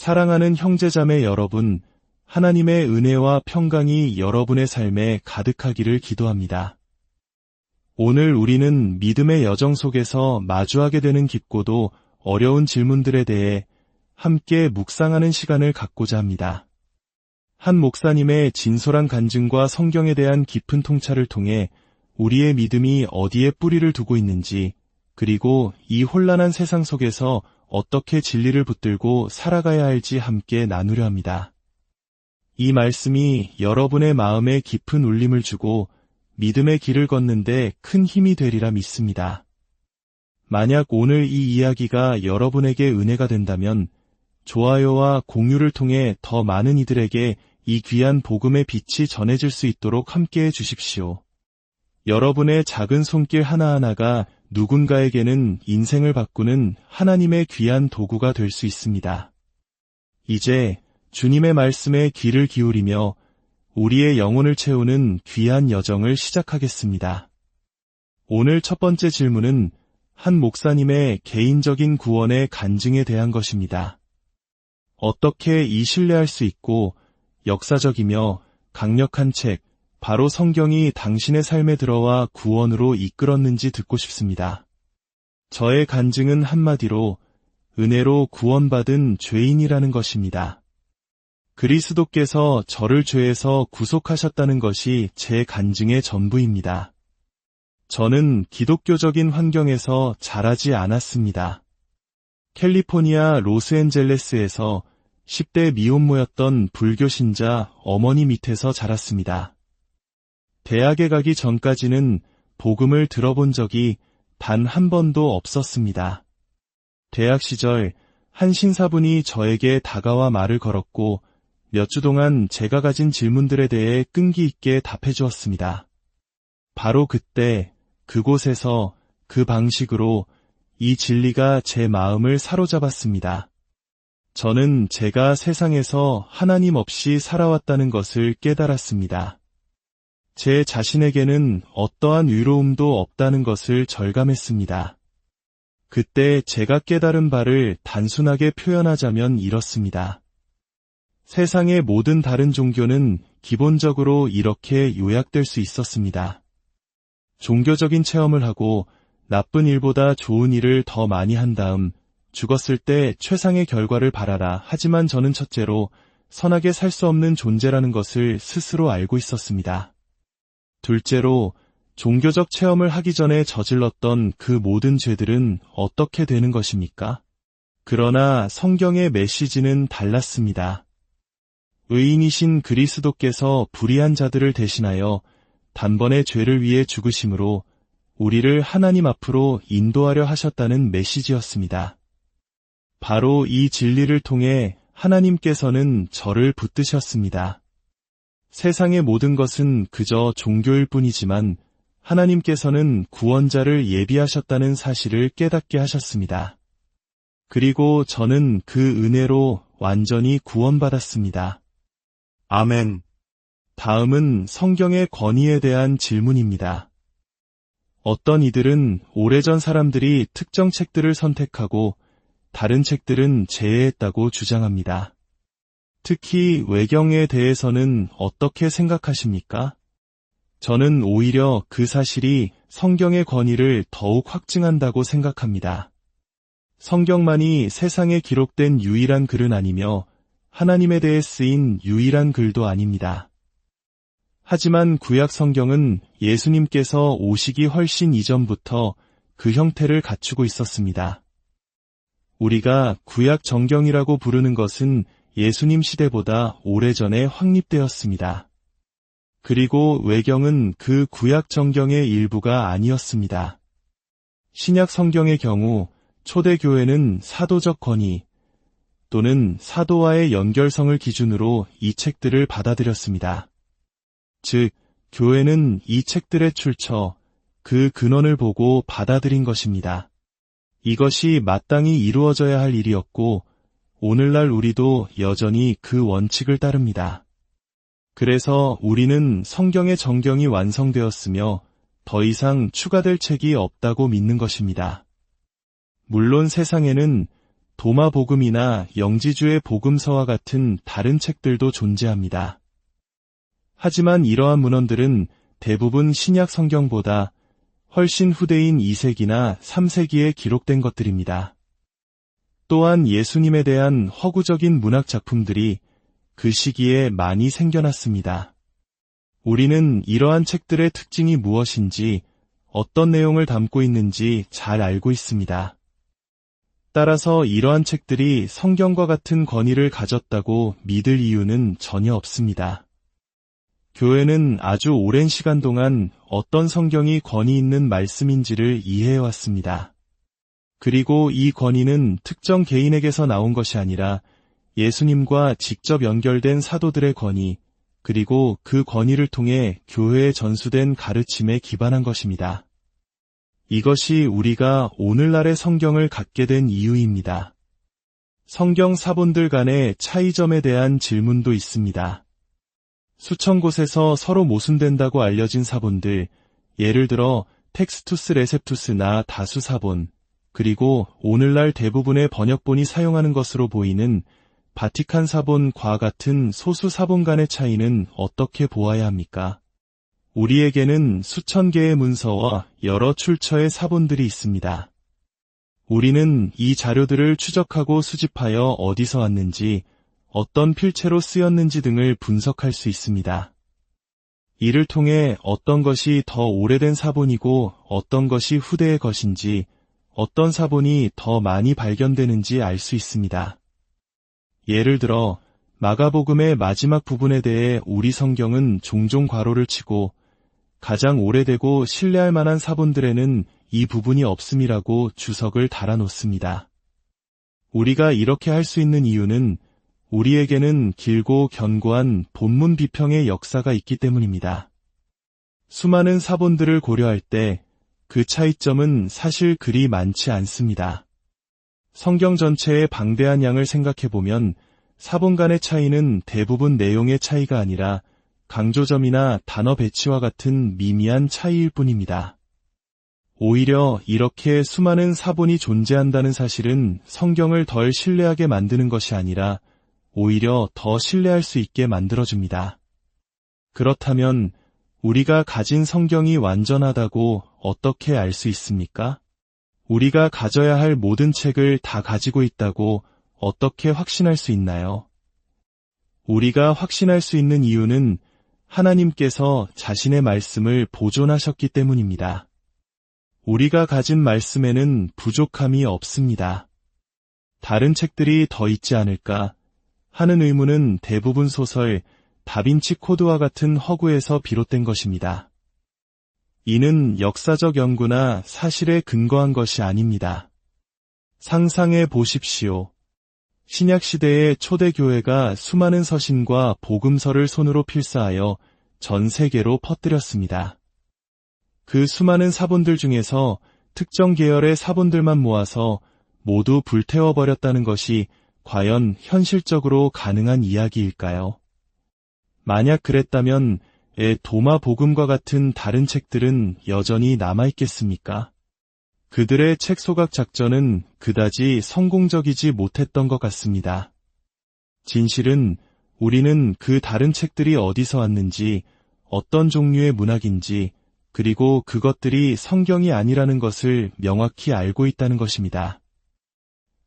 사랑하는 형제자매 여러분, 하나님의 은혜와 평강이 여러분의 삶에 가득하기를 기도합니다. 오늘 우리는 믿음의 여정 속에서 마주하게 되는 깊고도 어려운 질문들에 대해 함께 묵상하는 시간을 갖고자 합니다. 한 목사님의 진솔한 간증과 성경에 대한 깊은 통찰을 통해 우리의 믿음이 어디에 뿌리를 두고 있는지, 그리고 이 혼란한 세상 속에서 어떻게 진리를 붙들고 살아가야 할지 함께 나누려 합니다. 이 말씀이 여러분의 마음에 깊은 울림을 주고 믿음의 길을 걷는데 큰 힘이 되리라 믿습니다. 만약 오늘 이 이야기가 여러분에게 은혜가 된다면 좋아요와 공유를 통해 더 많은 이들에게 이 귀한 복음의 빛이 전해질 수 있도록 함께해 주십시오. 여러분의 작은 손길 하나하나가 누군가에게는 인생을 바꾸는 하나님의 귀한 도구가 될 수 있습니다. 이제 주님의 말씀에 귀를 기울이며 우리의 영혼을 채우는 귀한 여정을 시작하겠습니다. 오늘 첫 번째 질문은 한 목사님의 개인적인 구원의 간증에 대한 것입니다. 어떻게 이 신뢰할 수 있고 역사적이며 강력한 책, 바로 성경이 당신의 삶에 들어와 구원으로 이끌었는지 듣고 싶습니다. 저의 간증은 한마디로 은혜로 구원받은 죄인이라는 것입니다. 그리스도께서 저를 죄에서 구속하셨다는 것이 제 간증의 전부입니다. 저는 기독교적인 환경에서 자라지 않았습니다. 캘리포니아 로스앤젤레스에서 10대 미혼모였던 불교 신자 어머니 밑에서 자랐습니다. 대학에 가기 전까지는 복음을 들어본 적이 단 한 번도 없었습니다. 대학 시절 한 신사분이 저에게 다가와 말을 걸었고 몇 주 동안 제가 가진 질문들에 대해 끈기 있게 답해 주었습니다. 바로 그때 그곳에서 그 방식으로 이 진리가 제 마음을 사로잡았습니다. 저는 제가 세상에서 하나님 없이 살아왔다는 것을 깨달았습니다. 제 자신에게는 어떠한 위로움도 없다는 것을 절감했습니다. 그때 제가 깨달은 바를 단순하게 표현하자면 이렇습니다. 세상의 모든 다른 종교는 기본적으로 이렇게 요약될 수 있었습니다. 종교적인 체험을 하고 나쁜 일보다 좋은 일을 더 많이 한 다음 죽었을 때 최상의 결과를 바라라. 하지만 저는 첫째로 선하게 살 수 없는 존재라는 것을 스스로 알고 있었습니다. 둘째로 종교적 체험을 하기 전에 저질렀던 그 모든 죄들은 어떻게 되는 것입니까? 그러나 성경의 메시지는 달랐습니다. 의인이신 그리스도께서 불의한 자들을 대신하여 단번에 죄를 위해 죽으심으로 우리를 하나님 앞으로 인도하려 하셨다는 메시지였습니다. 바로 이 진리를 통해 하나님께서는 저를 붙드셨습니다. 세상의 모든 것은 그저 종교일 뿐이지만 하나님께서는 구원자를 예비하셨다는 사실을 깨닫게 하셨습니다. 그리고 저는 그 은혜로 완전히 구원받았습니다. 아멘. 다음은 성경의 권위에 대한 질문입니다. 어떤 이들은 오래전 사람들이 특정 책들을 선택하고 다른 책들은 제외했다고 주장합니다. 특히 외경에 대해서는 어떻게 생각하십니까? 저는 오히려 그 사실이 성경의 권위를 더욱 확증한다고 생각합니다. 성경만이 세상에 기록된 유일한 글은 아니며 하나님에 대해 쓰인 유일한 글도 아닙니다. 하지만 구약 성경은 예수님께서 오시기 훨씬 이전부터 그 형태를 갖추고 있었습니다. 우리가 구약 정경이라고 부르는 것은 예수님 시대보다 오래전에 확립되었습니다. 그리고 외경은 그 구약 정경의 일부가 아니었습니다. 신약 성경의 경우 초대교회는 사도적 권위 또는 사도와의 연결성을 기준으로 이 책들을 받아들였습니다. 즉, 교회는 이 책들의 출처, 그 근원을 보고 받아들인 것입니다. 이것이 마땅히 이루어져야 할 일이었고 오늘날 우리도 여전히 그 원칙을 따릅니다. 그래서 우리는 성경의 정경이 완성되었으며 더 이상 추가될 책이 없다고 믿는 것입니다. 물론 세상에는 도마복음이나 영지주의 복음서와 같은 다른 책들도 존재합니다. 하지만 이러한 문헌들은 대부분 신약 성경보다 훨씬 후대인 2세기나 3세기에 기록된 것들입니다. 또한 예수님에 대한 허구적인 문학 작품들이 그 시기에 많이 생겨났습니다. 우리는 이러한 책들의 특징이 무엇인지, 어떤 내용을 담고 있는지 잘 알고 있습니다. 따라서 이러한 책들이 성경과 같은 권위를 가졌다고 믿을 이유는 전혀 없습니다. 교회는 아주 오랜 시간 동안 어떤 성경이 권위 있는 말씀인지를 이해해왔습니다. 그리고 이 권위는 특정 개인에게서 나온 것이 아니라 예수님과 직접 연결된 사도들의 권위, 그리고 그 권위를 통해 교회에 전수된 가르침에 기반한 것입니다. 이것이 우리가 오늘날의 성경을 갖게 된 이유입니다. 성경 사본들 간의 차이점에 대한 질문도 있습니다. 수천 곳에서 서로 모순된다고 알려진 사본들, 예를 들어 텍스투스 레셉투스나 다수 사본, 그리고 오늘날 대부분의 번역본이 사용하는 것으로 보이는 바티칸 사본과 같은 소수 사본 간의 차이는 어떻게 보아야 합니까? 우리에게는 수천 개의 문서와 여러 출처의 사본들이 있습니다. 우리는 이 자료들을 추적하고 수집하여 어디서 왔는지, 어떤 필체로 쓰였는지 등을 분석할 수 있습니다. 이를 통해 어떤 것이 더 오래된 사본이고 어떤 것이 후대의 것인지, 어떤 사본이 더 많이 발견되는지 알 수 있습니다. 예를 들어 마가복음의 마지막 부분에 대해 우리 성경은 종종 괄호를 치고 가장 오래되고 신뢰할 만한 사본들에는 이 부분이 없음이라고 주석을 달아놓습니다. 우리가 이렇게 할 수 있는 이유는 우리에게는 길고 견고한 본문 비평의 역사가 있기 때문입니다. 수많은 사본들을 고려할 때 그 차이점은 사실 그리 많지 않습니다. 성경 전체의 방대한 양을 생각해보면 사본 간의 차이는 대부분 내용의 차이가 아니라 강조점이나 단어 배치와 같은 미미한 차이일 뿐입니다. 오히려 이렇게 수많은 사본이 존재한다는 사실은 성경을 덜 신뢰하게 만드는 것이 아니라 오히려 더 신뢰할 수 있게 만들어줍니다. 그렇다면 우리가 가진 성경이 완전하다고 어떻게 알 수 있습니까? 우리가 가져야 할 모든 책을 다 가지고 있다고 어떻게 확신할 수 있나요? 우리가 확신할 수 있는 이유는 하나님께서 자신의 말씀을 보존하셨기 때문입니다. 우리가 가진 말씀에는 부족함이 없습니다. 다른 책들이 더 있지 않을까 하는 의문은 대부분 소설, 다빈치 코드와 같은 허구에서 비롯된 것입니다. 이는 역사적 연구나 사실에 근거한 것이 아닙니다. 상상해 보십시오. 신약시대의 초대교회가 수많은 서신과 복음서를 손으로 필사하여 전 세계로 퍼뜨렸습니다. 그 수많은 사본들 중에서 특정 계열의 사본들만 모아서 모두 불태워버렸다는 것이 과연 현실적으로 가능한 이야기일까요? 만약 그랬다면 도마복음과 같은 다른 책들은 여전히 남아있겠습니까? 그들의 책 소각 작전은 그다지 성공적이지 못했던 것 같습니다. 진실은 우리는 그 다른 책들이 어디서 왔는지, 어떤 종류의 문학인지, 그리고 그것들이 성경이 아니라는 것을 명확히 알고 있다는 것입니다.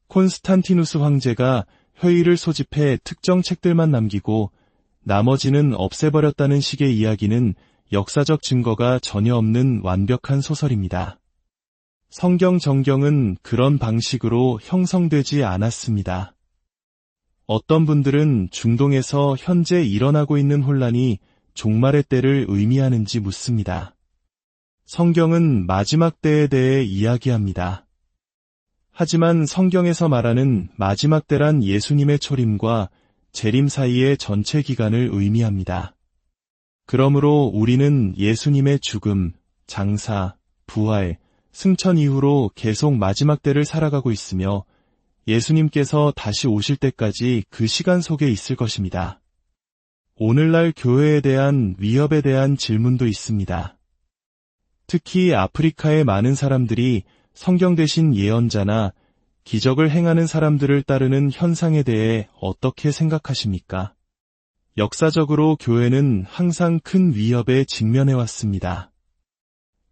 콘스탄티누스 황제가 회의를 소집해 특정 책들만 남기고 나머지는 없애버렸다는 식의 이야기는 역사적 증거가 전혀 없는 완벽한 소설입니다. 성경 정경은 그런 방식으로 형성되지 않았습니다. 어떤 분들은 중동에서 현재 일어나고 있는 혼란이 종말의 때를 의미하는지 묻습니다. 성경은 마지막 때에 대해 이야기합니다. 하지만 성경에서 말하는 마지막 때란 예수님의 초림과 재림 사이의 전체 기간을 의미합니다. 그러므로 우리는 예수님의 죽음, 장사, 부활, 승천 이후로 계속 마지막 때를 살아가고 있으며 예수님께서 다시 오실 때까지 그 시간 속에 있을 것입니다. 오늘날 교회에 대한 위협에 대한 질문도 있습니다. 특히 아프리카의 많은 사람들이 성경 대신 예언자나 기적을 행하는 사람들을 따르는 현상에 대해 어떻게 생각하십니까? 역사적으로 교회는 항상 큰 위협에 직면해왔습니다.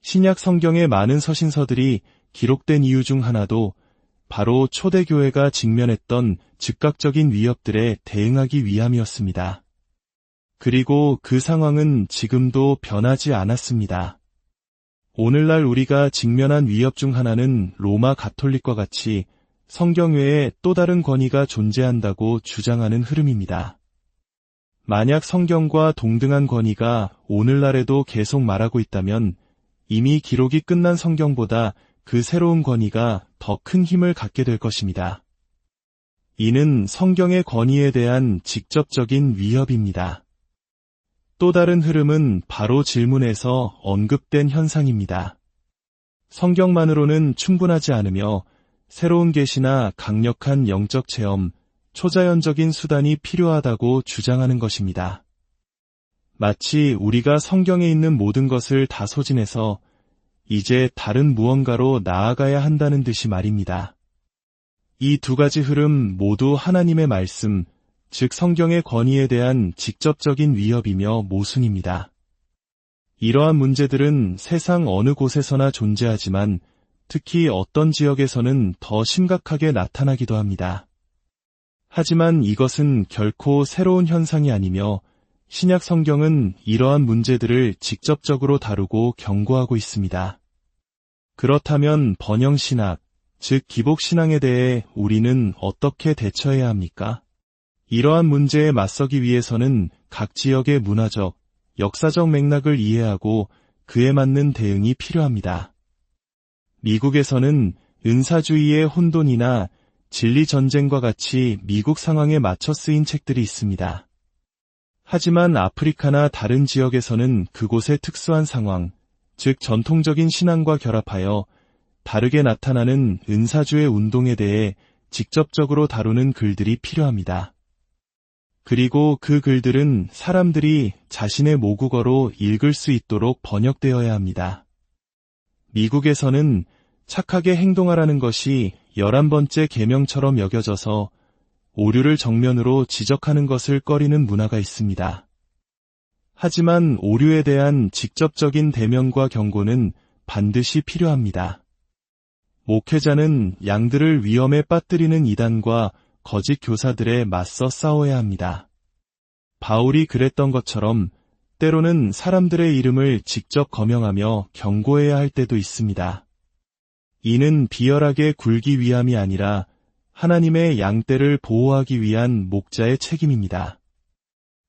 신약 성경의 많은 서신서들이 기록된 이유 중 하나도 바로 초대교회가 직면했던 즉각적인 위협들에 대응하기 위함이었습니다. 그리고 그 상황은 지금도 변하지 않았습니다. 오늘날 우리가 직면한 위협 중 하나는 로마 가톨릭과 같이 성경 외에 또 다른 권위가 존재한다고 주장하는 흐름입니다. 만약 성경과 동등한 권위가 오늘날에도 계속 말하고 있다면 이미 기록이 끝난 성경보다 그 새로운 권위가 더 큰 힘을 갖게 될 것입니다. 이는 성경의 권위에 대한 직접적인 위협입니다. 또 다른 흐름은 바로 질문에서 언급된 현상입니다. 성경만으로는 충분하지 않으며 새로운 계시나 강력한 영적 체험, 초자연적인 수단이 필요하다고 주장하는 것입니다. 마치 우리가 성경에 있는 모든 것을 다 소진해서 이제 다른 무언가로 나아가야 한다는 듯이 말입니다. 이 두 가지 흐름 모두 하나님의 말씀, 즉 성경의 권위에 대한 직접적인 위협이며 모순입니다. 이러한 문제들은 세상 어느 곳에서나 존재하지만 특히 어떤 지역에서는 더 심각하게 나타나기도 합니다. 하지만 이것은 결코 새로운 현상이 아니며 신약 성경은 이러한 문제들을 직접적으로 다루고 경고하고 있습니다. 그렇다면 번영신학, 즉 기복신앙에 대해 우리는 어떻게 대처해야 합니까? 이러한 문제에 맞서기 위해서는 각 지역의 문화적, 역사적 맥락을 이해하고 그에 맞는 대응이 필요합니다. 미국에서는 은사주의의 혼돈이나 진리전쟁과 같이 미국 상황에 맞춰 쓰인 책들이 있습니다. 하지만 아프리카나 다른 지역에서는 그곳의 특수한 상황, 즉 전통적인 신앙과 결합하여 다르게 나타나는 은사주의 운동에 대해 직접적으로 다루는 글들이 필요합니다. 그리고 그 글들은 사람들이 자신의 모국어로 읽을 수 있도록 번역되어야 합니다. 미국에서는 착하게 행동하라는 것이 11번째 계명처럼 여겨져서 오류를 정면으로 지적하는 것을 꺼리는 문화가 있습니다. 하지만 오류에 대한 직접적인 대면과 경고는 반드시 필요합니다. 목회자는 양들을 위험에 빠뜨리는 이단과 거짓 교사들에 맞서 싸워야 합니다. 바울이 그랬던 것처럼 때로는 사람들의 이름을 직접 거명하며 경고해야 할 때도 있습니다. 이는 비열하게 굴기 위함이 아니라 하나님의 양떼를 보호하기 위한 목자의 책임입니다.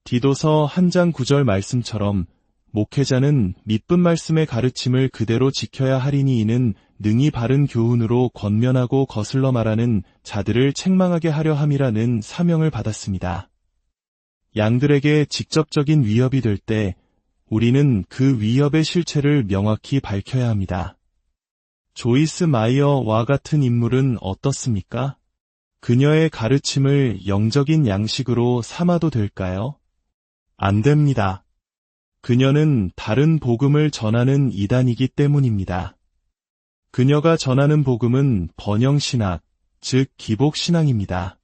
디도서 1장 9절 말씀처럼 목회자는 믿음 말씀의 가르침을 그대로 지켜야 하리니 이는 능히 바른 교훈으로 권면하고 거슬러 말하는 자들을 책망하게 하려 함이라는 사명을 받았습니다. 양들에게 직접적인 위협이 될 때 우리는 그 위협의 실체를 명확히 밝혀야 합니다. 조이스 마이어와 같은 인물은 어떻습니까? 그녀의 가르침을 영적인 양식으로 삼아도 될까요? 안 됩니다. 그녀는 다른 복음을 전하는 이단이기 때문입니다. 그녀가 전하는 복음은 번영신학, 즉 기복신앙입니다.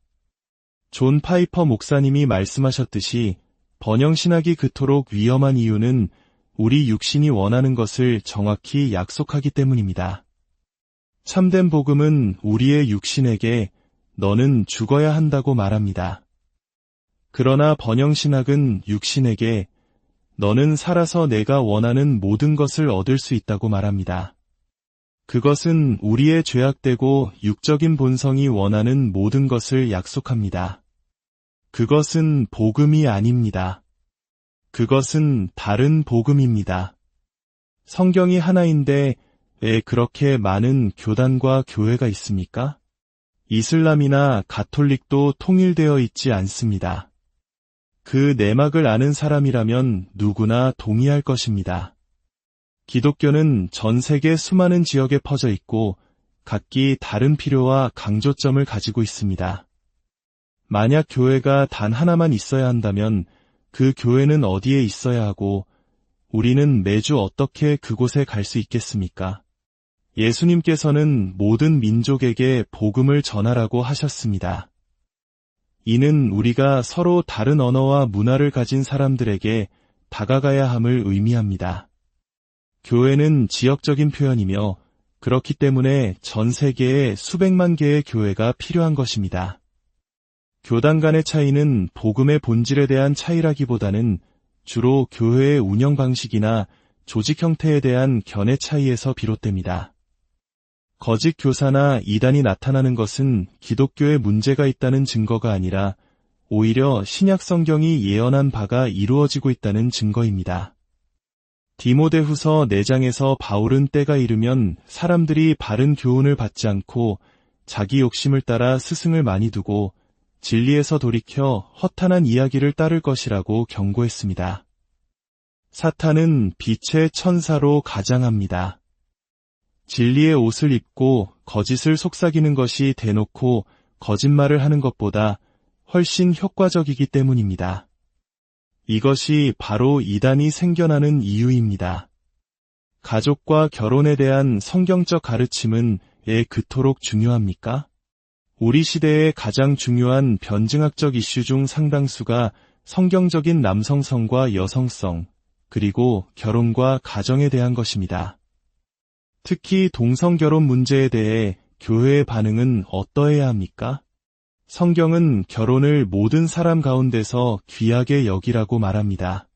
존 파이퍼 목사님이 말씀하셨듯이 번영신학이 그토록 위험한 이유는 우리 육신이 원하는 것을 정확히 약속하기 때문입니다. 참된 복음은 우리의 육신에게 너는 죽어야 한다고 말합니다. 그러나 번영신학은 육신에게 너는 살아서 내가 원하는 모든 것을 얻을 수 있다고 말합니다. 그것은 우리의 죄악되고 육적인 본성이 원하는 모든 것을 약속합니다. 그것은 복음이 아닙니다. 그것은 다른 복음입니다. 성경이 하나인데 왜 그렇게 많은 교단과 교회가 있습니까? 이슬람이나 가톨릭도 통일되어 있지 않습니다. 그 내막을 아는 사람이라면 누구나 동의할 것입니다. 기독교는 전 세계 수많은 지역에 퍼져 있고 각기 다른 필요와 강조점을 가지고 있습니다. 만약 교회가 단 하나만 있어야 한다면 그 교회는 어디에 있어야 하고 우리는 매주 어떻게 그곳에 갈 수 있겠습니까? 예수님께서는 모든 민족에게 복음을 전하라고 하셨습니다. 이는 우리가 서로 다른 언어와 문화를 가진 사람들에게 다가가야 함을 의미합니다. 교회는 지역적인 표현이며 그렇기 때문에 전 세계에 수백만 개의 교회가 필요한 것입니다. 교단 간의 차이는 복음의 본질에 대한 차이라기보다는 주로 교회의 운영 방식이나 조직 형태에 대한 견해 차이에서 비롯됩니다. 거짓 교사나 이단이 나타나는 것은 기독교에 문제가 있다는 증거가 아니라 오히려 신약 성경이 예언한 바가 이루어지고 있다는 증거입니다. 디모데후서 4장에서 바울은 때가 이르면 사람들이 바른 교훈을 받지 않고 자기 욕심을 따라 스승을 많이 두고 진리에서 돌이켜 허탄한 이야기를 따를 것이라고 경고했습니다. 사탄은 빛의 천사로 가장합니다. 진리의 옷을 입고 거짓을 속삭이는 것이 대놓고 거짓말을 하는 것보다 훨씬 효과적이기 때문입니다. 이것이 바로 이단이 생겨나는 이유입니다. 가족과 결혼에 대한 성경적 가르침은 왜 그토록 중요합니까? 우리 시대의 가장 중요한 변증학적 이슈 중 상당수가 성경적인 남성성과 여성성, 그리고 결혼과 가정에 대한 것입니다. 특히 동성결혼 문제에 대해 교회의 반응은 어떠해야 합니까? 성경은 결혼을 모든 사람 가운데서 귀하게 여기라고 말합니다.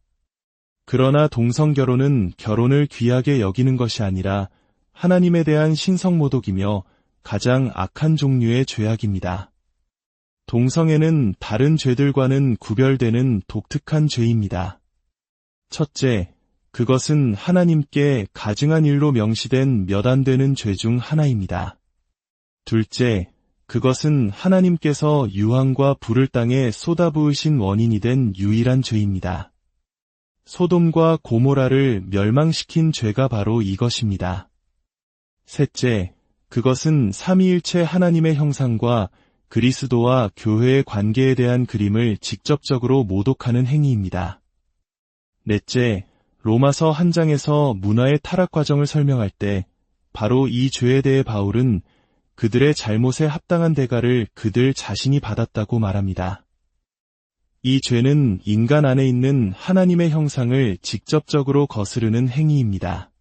그러나 동성결혼은 결혼을 귀하게 여기는 것이 아니라 하나님에 대한 신성모독이며 가장 악한 종류의 죄악입니다. 동성애는 다른 죄들과는 구별되는 독특한 죄입니다. 첫째, 그것은 하나님께 가증한 일로 명시된 몇 안 되는 죄 중 하나입니다. 둘째, 그것은 하나님께서 유황과 불을 땅에 쏟아부으신 원인이 된 유일한 죄입니다. 소돔과 고모라를 멸망시킨 죄가 바로 이것입니다. 셋째, 그것은 삼위일체 하나님의 형상과 그리스도와 교회의 관계에 대한 그림을 직접적으로 모독하는 행위입니다. 넷째, 로마서 1장에서 문화의 타락 과정을 설명할 때 바로 이 죄에 대해 바울은 그들의 잘못에 합당한 대가를 그들 자신이 받았다고 말합니다. 이 죄는 인간 안에 있는 하나님의 형상을 직접적으로 거스르는 행위입니다.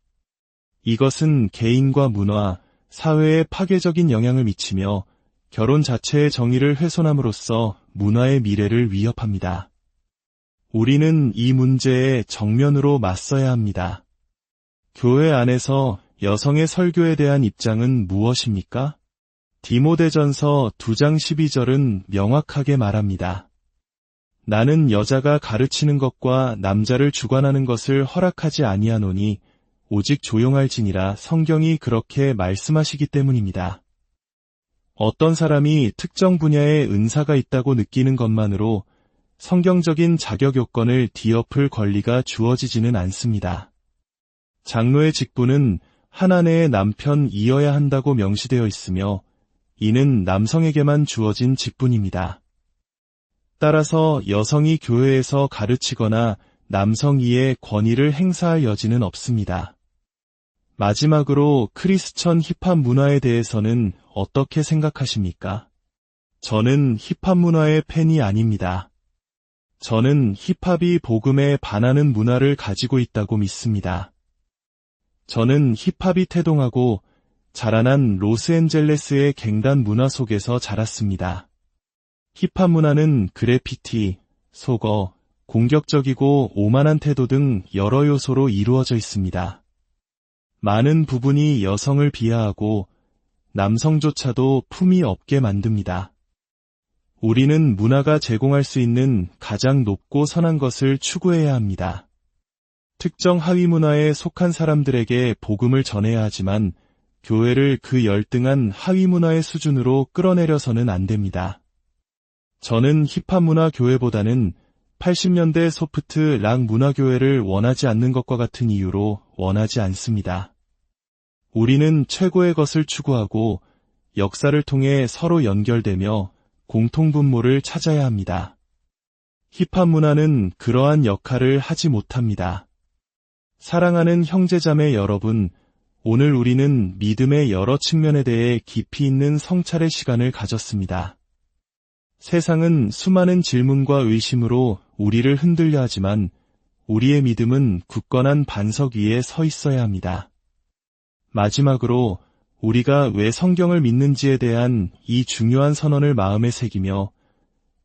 이것은 개인과 문화, 사회에 파괴적인 영향을 미치며 결혼 자체의 정의를 훼손함으로써 문화의 미래를 위협합니다. 우리는 이 문제에 정면으로 맞서야 합니다. 교회 안에서 여성의 설교에 대한 입장은 무엇입니까? 디모데전서 2장 12절은 명확하게 말합니다. 나는 여자가 가르치는 것과 남자를 주관하는 것을 허락하지 아니하노니 오직 조용할지니라 성경이 그렇게 말씀하시기 때문입니다. 어떤 사람이 특정 분야에 은사가 있다고 느끼는 것만으로 성경적인 자격 요건을 뒤엎을 권리가 주어지지는 않습니다. 장로의 직분은 한 아내의 남편이어야 한다고 명시되어 있으며 이는 남성에게만 주어진 직분입니다. 따라서 여성이 교회에서 가르치거나 남성이의 권위를 행사할 여지는 없습니다. 마지막으로 크리스천 힙합 문화에 대해서는 어떻게 생각하십니까? 저는 힙합 문화의 팬이 아닙니다. 저는 힙합이 복음에 반하는 문화를 가지고 있다고 믿습니다. 저는 힙합이 태동하고 자라난 로스앤젤레스의 갱단 문화 속에서 자랐습니다. 힙합 문화는 그래피티, 속어, 공격적이고 오만한 태도 등 여러 요소로 이루어져 있습니다. 많은 부분이 여성을 비하하고 남성조차도 품이 없게 만듭니다. 우리는 문화가 제공할 수 있는 가장 높고 선한 것을 추구해야 합니다. 특정 하위 문화에 속한 사람들에게 복음을 전해야 하지만 교회를 그 열등한 하위 문화의 수준으로 끌어내려서는 안 됩니다. 저는 힙합 문화 교회보다는 80년대 소프트 락 문화 교회를 원하지 않는 것과 같은 이유로 원하지 않습니다. 우리는 최고의 것을 추구하고 역사를 통해 서로 연결되며 공통분모를 찾아야 합니다. 힙합 문화는 그러한 역할을 하지 못합니다. 사랑하는 형제자매 여러분, 오늘 우리는 믿음의 여러 측면에 대해 깊이 있는 성찰의 시간을 가졌습니다. 세상은 수많은 질문과 의심으로 우리를 흔들려 하지만 우리의 믿음은 굳건한 반석 위에 서 있어야 합니다. 마지막으로 우리가 왜 성경을 믿는지에 대한 이 중요한 선언을 마음에 새기며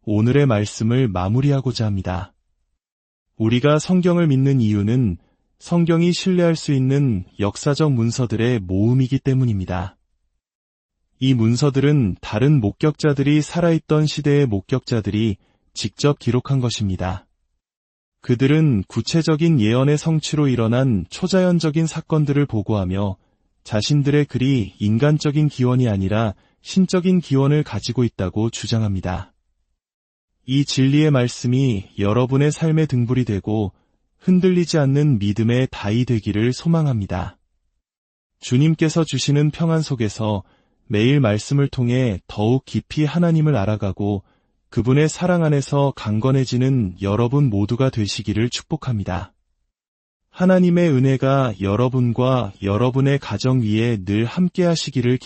오늘의 말씀을 마무리하고자 합니다. 우리가 성경을 믿는 이유는 성경이 신뢰할 수 있는 역사적 문서들의 모음이기 때문입니다. 이 문서들은 다른 목격자들이 살아있던 시대의 목격자들이 직접 기록한 것입니다. 그들은 구체적인 예언의 성취로 일어난 초자연적인 사건들을 보고하며 자신들의 글이 인간적인 기원이 아니라 신적인 기원을 가지고 있다고 주장합니다. 이 진리의 말씀이 여러분의 삶의 등불이 되고 흔들리지 않는 믿음의 다이 되기를 소망합니다. 주님께서 주시는 평안 속에서 매일 말씀을 통해 더욱 깊이 하나님을 알아가고 그분의 사랑 안에서 강건해지는 여러분 모두가 되시기를 축복합니다. 하나님의 은혜가 여러분과 여러분의 가정 위에 늘 함께 하시기를